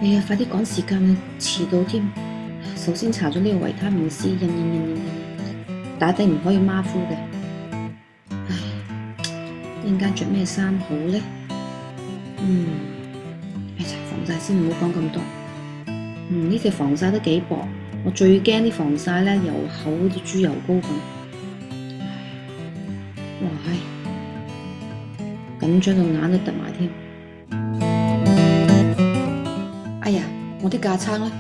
哎呀，快啲趕時間啊，遲到添。首先搽咗呢個維他命 C，打底唔可以馬虎嘅。唉，陣間着咩衫好呢？搽防曬先，唔好講咁多。呢隻防曬都幾薄，我最驚啲防曬咧又厚好似豬油膏咁。哇係，緊張到眼都凸埋添。哎呀，我啲架撐咧，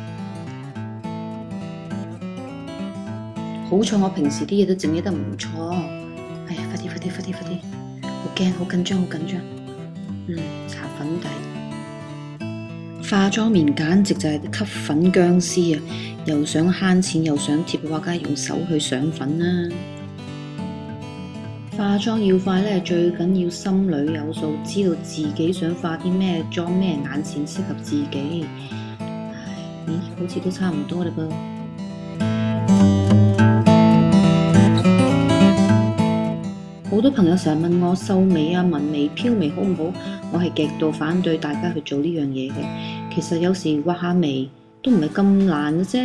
好彩我平時啲嘢都整理得唔錯。哎呀，快啲，好驚，好緊張。搽粉底。化妝棉簡直就係吸粉僵屍啊！又想慳錢又想貼嘅話，梗係用手去上粉啦。化妝要快咧，最緊要心裏有數，知道自己想化啲咩妝咩眼線適合自己。咦，好似都差唔多啦噃。好多朋友成日問我秀眉啊、紋眉、飄眉好唔好？我係極度反對大家去做呢樣嘢嘅。其實有時畫下眉都唔係咁難嘅啫。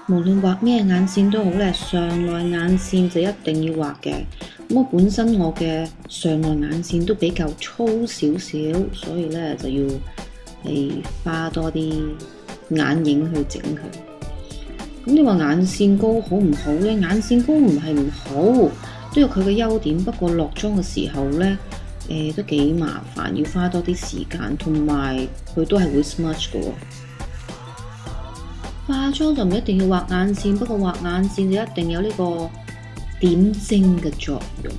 無論畫咩眼線都好咧，上內眼線就一定要畫嘅。咁本身我嘅上內眼線都比較粗少少，所以咧就要花多啲眼影去整佢。咁你話眼線膏好唔好呢？眼線膏唔係唔好，都有佢嘅優點。不過落妝嘅時候呢，都幾麻煩，要花多啲時間，同埋佢都係會 smudge 嘅喎。化妝就唔一定要畫眼線，不過畫眼線就一定有呢個點睛嘅作用。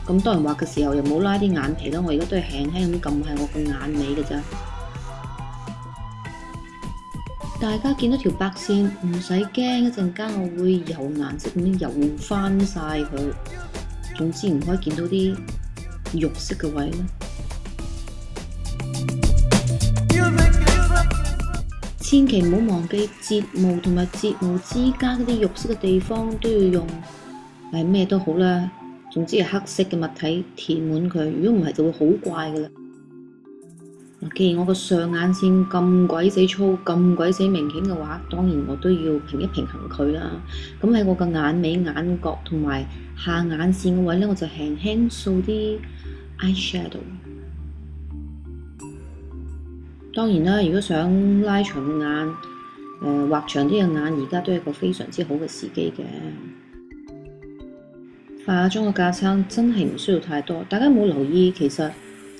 咁當然畫嘅時候又冇拉啲眼皮啦，我而家都係輕輕咁撳喺我個眼尾嘅咋。大家見到條白線唔使驚，一陣間我會油顏色咁樣油翻晒佢。總之唔可以見到啲肉色嘅位啦。千祈唔好忘記睫毛同埋睫毛之間嗰啲肉色嘅地方都要用，咩都好啦，總之係黑色嘅物體填滿佢。如果唔係就會好怪噶啦。既然我個上眼線咁鬼死粗、咁鬼死明顯嘅話，當然我都要平一平衡佢啦。咁喺我個眼尾、眼角同埋下眼線嘅位咧，我就輕輕掃啲 eyeshadow。當然啦，如果想拉長個眼，畫長啲嘅眼，而家都係一個非常之好嘅時機嘅。化妝嘅架撐真係唔需要太多，大家冇留意其實。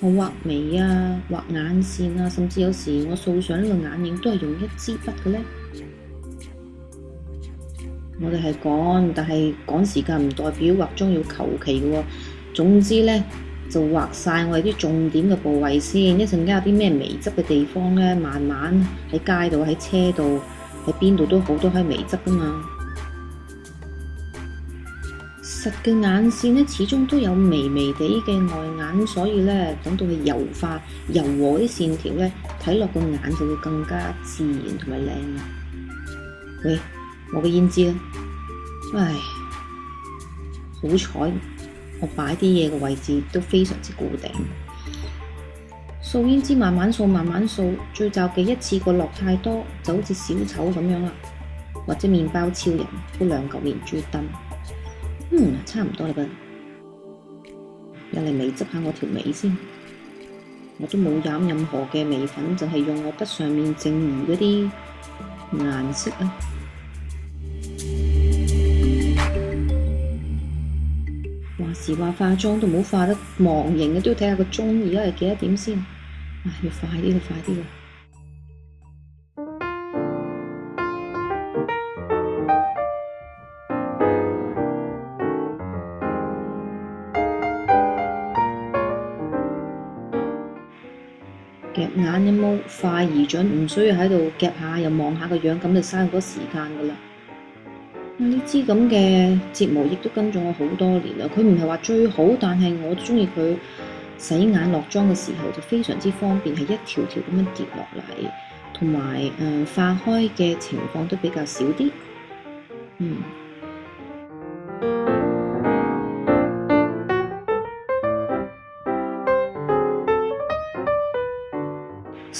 我畫眉啊，畫眼線啊，甚至有時我掃上呢個眼影都係用一支筆嘅咧。我哋係趕，但係趕時間唔代表畫妝要求其嘅喎。總之咧，就畫晒我哋啲重點嘅部位先。一陣間有啲咩微執嘅地方咧，慢慢喺街度、喺車度、喺邊度都好，都可以微執噶嘛。實嘅眼線咧，始終都有微微地嘅外眼，所以咧，等到佢柔和啲線條咧，睇落個眼就會更加自然同埋靚啦。喂，我嘅胭脂咧，唉，好彩我擺啲嘢嘅位置都非常之固定。掃胭脂慢慢掃，最就忌一次過落太多，就好似小丑咁樣啦，或者麵包超人嗰兩嚿連珠燈。差唔多啦噃，入嚟微執下我條眉先。我都冇染任何嘅眉粉，就係用我筆上面剩餘嗰啲顏色啊。話時話化妝都唔好化得忘形嘅，都要睇下個鐘而家係幾多點先。要快啲啦！夾眼一毛快而準，唔需要喺度夾下又望下個樣，咁就嘥好多時間噶啦。呢支咁嘅睫毛液都跟咗我好多年啦，佢唔係話最好，但係我中意佢洗眼落妝嘅時候就非常之方便，係一條條咁樣跌落嚟，同埋化開嘅情況都比較少啲。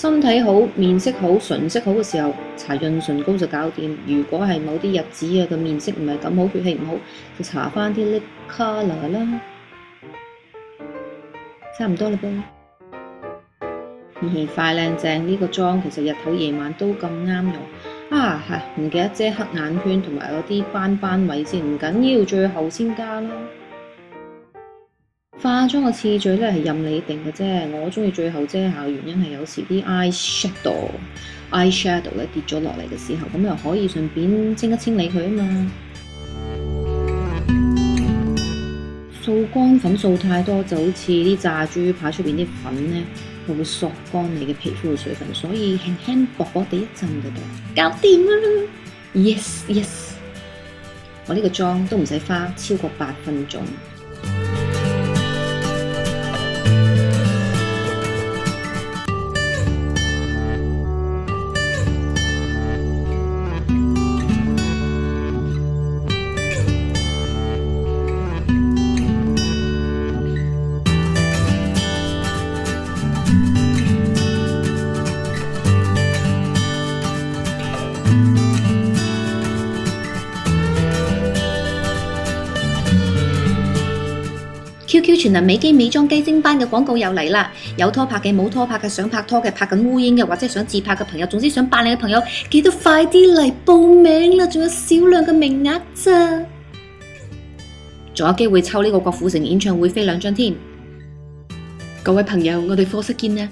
身體好、面色好、唇色好嘅時候，搽潤唇膏就搞掂。如果係某啲日子個面色唔係咁好、血氣唔好，就搽返啲 lip color 啦。差唔多啦噃。快靚正呢個妝其實日頭夜晚都咁啱用。唔記得遮黑眼圈同埋嗰啲斑位先，唔緊要，最後先加啦。化妝嘅次序咧係任你定嘅啫，我中意最後遮下，原因係有時啲 eyeshadow 咧跌咗落嚟嘅時候，咁又可以順便清一清理佢啊嘛。掃乾粉掃太多就好似啲炸豬排出邊啲粉咧，佢會索乾你嘅皮膚嘅水分，所以輕輕薄薄地一浸就得，搞掂啦。Yes， 我呢個妝都唔使花超過8分鐘。QQ 全能美肌美妝雞精班嘅廣告又嚟啦！有拖拍嘅、冇拖拍嘅、想拍拖嘅、拍緊烏蠅嘅，或者想自拍嘅朋友，總之想扮靚嘅朋友，記得快啲嚟報名啦！仲有少量嘅名額咋，仲有機會抽呢個郭富城演唱會飛2張添！各位朋友，我哋課室見啦！